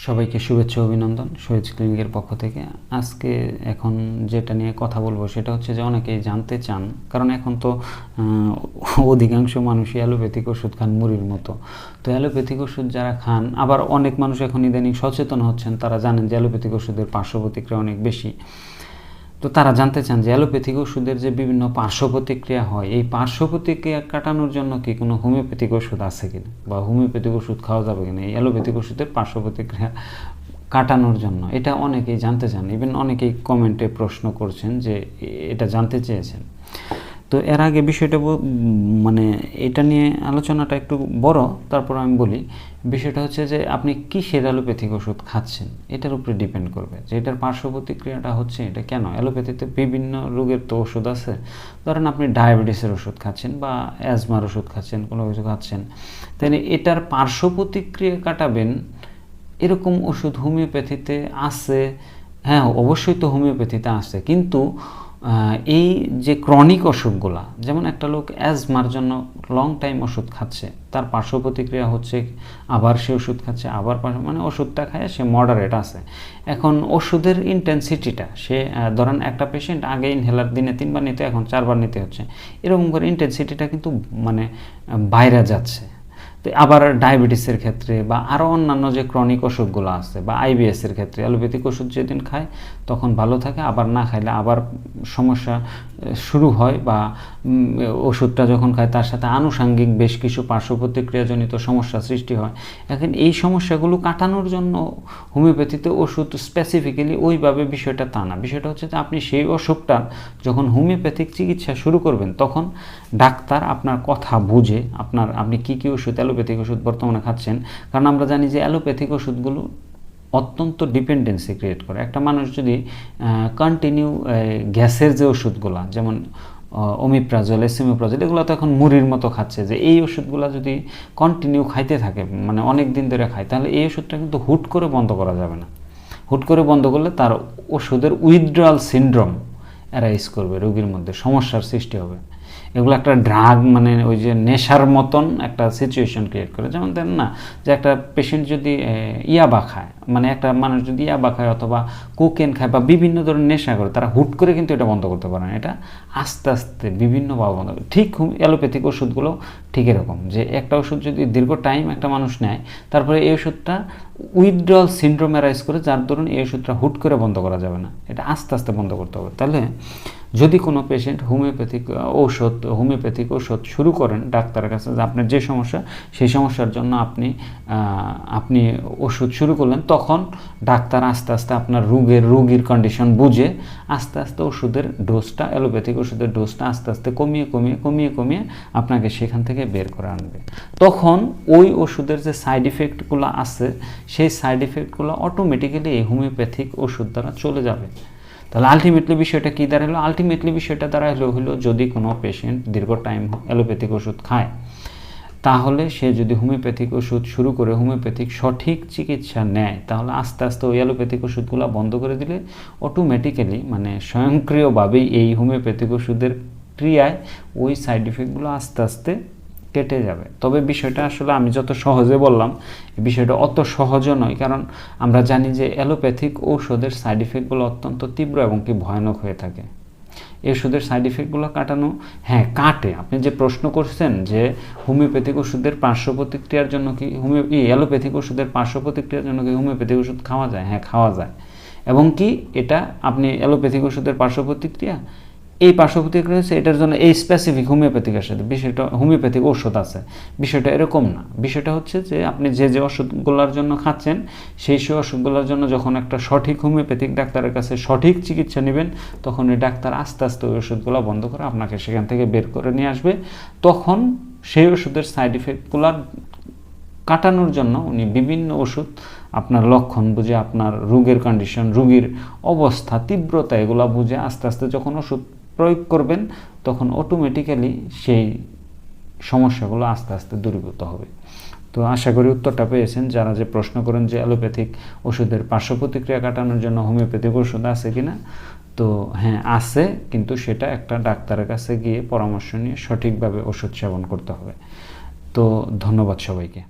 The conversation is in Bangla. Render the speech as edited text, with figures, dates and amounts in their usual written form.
সবাইকে শুভেচ্ছা অভিনন্দন শহীদ ক্লিনিকের পক্ষ থেকে। আজকে এখন যেটা নিয়ে কথা বলবো সেটা হচ্ছে যে অনেকেই জানতে চান, কারণ এখন তো অধিকাংশ মানুষই অ্যালোপ্যাথিক ওষুধ খান মুড়ির মতো। তো অ্যালোপ্যাথিক ওষুধ যারা খান, আবার অনেক মানুষ এখন ইদানিং সচেতন হচ্ছেন, তারা জানেন যে অ্যালোপ্যাথিক ওষুধের পার্শ্ব প্রতিক্রিয়া অনেক বেশি। তো তারা জানতে চান যে অ্যালোপ্যাথিক ওষুধের যে বিভিন্ন পার্শ্ব প্রতিক্রিয়া হয়, এই পার্শ্ব প্রতিক্রিয়া কাটানোর জন্য কি কোনো হোমিওপ্যাথিক ওষুধ আছে কিনা, বা হোমিওপ্যাথিক ওষুধ খাওয়া যাবে কিনা এই অ্যালোপ্যাথিক ওষুধের পার্শ্ব প্রতিক্রিয়া কাটানোর জন্য। এটা অনেকেই জানতে চান, ইভেন অনেকেই কমেন্টে প্রশ্ন করছেন যে এটা জানতে চেয়েছেন। তো এর আগে বিষয়টা মানে এটা নিয়ে আলোচনাটা একটু বড়, তারপর আমি বলি। বিষয়টা হচ্ছে যে আপনি কিসের অ্যালোপ্যাথিক ওষুধ খাচ্ছেন এটার উপরে ডিপেন্ড করবে যে এটার পার্শ্ব প্রতিক্রিয়াটা হচ্ছে এটা কেন। অ্যালোপ্যাথিতে বিভিন্ন রোগের তো ওষুধ আছে। ধরেন আপনি ডায়াবেটিসের ওষুধ খাচ্ছেন বা অ্যাজমার ওষুধ খাচ্ছেন, কোনো কিছু খাচ্ছেন, তাহলে এটার পার্শ্ব প্রতিক্রিয়া কাটাবেন এরকম ওষুধ হোমিওপ্যাথিতে আছে। হ্যাঁ, অবশ্যই তো হোমিওপ্যাথিতে আছে, কিন্তু এই যে ক্রনিক অসুখগুলা, যেমন একটা লোক অ্যাজমার জন্য লং টাইম ওষুধ খাচ্ছে, তার পার্শ্ব প্রতিক্রিয়া হচ্ছে আবার সে ওষুধ খাচ্ছে, আবার মানে ওষুধটা খায় সে মডারেট আছে। এখন ওষুধের ইন্টেন্সিটিটা সে ধরেন একটা পেশেন্ট আগে ইনহেলার দিনে 3 বার নিতে, এখন 4 বার নিতে হচ্ছে, এরকম করে ইন্টেন্সিটিটা কিন্তু মানে বাইরে যাচ্ছে। তো আবার ডায়াবেটিসের ক্ষেত্রে বা আরও অন্যান্য যে ক্রনিক অসুখগুলো আছে বা আইবিএসের ক্ষেত্রে অ্যালোপ্যাথিক ওষুধ যেদিন খায় তখন ভালো থাকে, আবার না খাইলে আবার সমস্যা শুরু হয়, বা ওষুধটা যখন খায় তার সাথে আনুষাঙ্গিক বেশ কিছু পার্শ্ব প্রতিক্রিয়াজনিত সমস্যা সৃষ্টি হয়। এখন এই সমস্যাগুলো কাটানোর জন্য হোমিওপ্যাথিতে ওষুধ স্পেসিফিক্যালি ওইভাবে বিষয়টা তা না। বিষয়টা হচ্ছে যে আপনি সেই অসুখটা যখন হোমিওপ্যাথিক চিকিৎসা শুরু করবেন তখন ডাক্তার আপনার কথা বুঝে আপনি কী কী ওষুধ অ্যালোপ্যাথিক ওষুধ বর্তমানে খাচ্ছেন, কারণ আমরা জানি যে অ্যালোপ্যাথিক ওষুধগুলো অত্যন্ত ডিপেন্ডেন্সি ক্রিয়েট করে। একটা মানুষ যদি কন্টিনিউ গ্যাসের যে ওষুধগুলো যেমন ওমিপ্রাজল, এসিমিপ্রাজল, এগুলো তো এখন মুড়ির মতো খাচ্ছে, যে এই ওষুধগুলো যদি কন্টিনিউ খাইতে থাকে মানে অনেক দিন ধরে খায়, তাহলে এই ওষুধটা কিন্তু হুট করে বন্ধ করা যাবে না। হুট করে বন্ধ করলে তার ওষুধের উইথড্রয়াল সিনড্রোম অ্যারাইজ করবে, রোগীর মধ্যে সমস্যার সৃষ্টি হবে। এগুলো একটা ড্রাগ মানে ওই যে নেশার মতন একটা সিচুয়েশন ক্রিয়েট করে। যেমন দেন না যে একটা পেশেন্ট যদি ইয়াবা খায়, মানে একটা মানুষ যদি ইয়াবা খায় অথবা কোকেন খায় বা বিভিন্ন ধরনের নেশা করে, তারা হুট করে কিন্তু এটা বন্ধ করতে পারে না, এটা আস্তে আস্তে বিভিন্নভাবে বন্ধ করে। ঠিক অ্যালোপ্যাথিক ওষুধগুলো ঠিক এরকম, যে একটা ওষুধ যদি দীর্ঘ টাইম একটা মানুষ নেয়, তারপরে এই ওষুধটা উইথড্রয়াল সিনড্রোম অ্যারাইজ করে, যার দরুন এই ওষুধটা হুট করে বন্ধ করা যাবে না, এটা আস্তে আস্তে বন্ধ করতে হবে। তাহলে যদি কোনো পেশেন্ট হোমিওপ্যাথিক ওষুধ শুরু করেন ডাক্তারের কাছে, যে আপনার যে সমস্যা সেই সমস্যার জন্য আপনি ওষুধ শুরু করলেন, তখন ডাক্তার আস্তে আস্তে আপনার রোগীর কন্ডিশন বুঝে আস্তে আস্তে ওষুধের ডোজটা, অ্যালোপ্যাথিক ওষুধের ডোজটা আস্তে আস্তে কমিয়ে আপনাকে সেখান থেকে বের করে আনবে। তখন ওই ওষুধের যে সাইড ইফেক্টগুলো আছে সেই সাইড ইফেক্টগুলো অটোমেটিক্যালি এই হোমিওপ্যাথিক ওষুধ দ্বারা চলে যাবে। তাহলে আলটিমেটলি বিষয়টা কী দাঁড়ালো? আলটিমেটলি বিষয়টা হলো যদি কোনো পেশেন্ট দীর্ঘ টাইম অ্যালোপ্যাথিক ওষুধ খায়, তাহলে সে যদি হোমিওপ্যাথিক ওষুধ শুরু করে হোমিওপ্যাথিক সঠিক চিকিৎসা নেয়, তাহলে আস্তে আস্তে ওই অ্যালোপ্যাথিক ওষুধগুলো বন্ধ করে দিলে অটোমেটিক্যালি মানে স্বয়ংক্রিয়ভাবেই এই হোমিওপ্যাথিক ওষুধের ক্রিয়ায় ওই সাইড ইফেক্টগুলো আস্তে আস্তে কেটে যাবে। তবে বিষয়টা আসলে আমি যত সহজে বললাম, এই বিষয়টা অত সহজও নয়, কারণ আমরা জানি যে অ্যালোপ্যাথিক ঔষধের সাইড ইফেক্টগুলো অত্যন্ত তীব্র এবং কি ভয়ানক হয়ে থাকে। এই ওষুধের সাইড ইফেক্টগুলো কাটানো, হ্যাঁ কাটে। আপনি যে প্রশ্ন করছেন যে হোমিওপ্যাথিক ওষুধের পার্শ্ব প্রতিক্রিয়ার জন্য কি অ্যালোপ্যাথিক ওষুধের পার্শ্ব প্রতিক্রিয়ার জন্য কি হোমিওপ্যাথিক ওষুধ খাওয়া যায়? হ্যাঁ খাওয়া যায়। এবং কি এটা আপনি অ্যালোপ্যাথিক ওষুধের পার্শ্ব প্রতিক্রিয়া, এই পার্শ্ব প্রতিক্রিয়া হচ্ছে এটার জন্য এই স্পেসিফিক হোমিওপ্যাথিকের সাথে বিষয়টা হোমিওপ্যাথিক ওষুধ আছে, বিষয়টা এরকম না। বিষয়টা হচ্ছে যে আপনি যে ওষুধগুলোর জন্য খাচ্ছেন সেই ওষুধগুলোর জন্য যখন একটা সঠিক হোমিওপ্যাথিক ডাক্তারের কাছে সঠিক চিকিৎসা নেবেন, তখন ওই ডাক্তার আস্তে আস্তে ওই ওষুধগুলো বন্ধ করে আপনাকে সেখান থেকে বের করে নিয়ে আসবে। তখন সেই ওষুধের সাইড ইফেক্টগুলো কাটানোর জন্য উনি বিভিন্ন ওষুধ আপনার লক্ষণ বুঝে, আপনার রোগের কন্ডিশন, রোগীর অবস্থা, তীব্রতা, এগুলো বুঝে আস্তে আস্তে যখন ওষুধ প্রয়োগ করবেন, তখন অটোমেটিক্যালি সেই সমস্যাগুলো আস্তে আস্তে দূরীভূত হবে। তো আশা করি উত্তরটা পেয়েছেন। যারা যে প্রশ্ন করেন যে অ্যালোপ্যাথিক ওষুধের পার্শ্ব প্রতিক্রিয়া কাটানোর জন্য হোমিওপ্যাথিক ওষুধ আছে কিনা, তো হ্যাঁ আছে, কিন্তু সেটা একটা ডাক্তারের কাছে গিয়ে পরামর্শ নিয়ে সঠিকভাবে ওষুধ সেবন করতে হবে। তো ধন্যবাদ সবাইকে।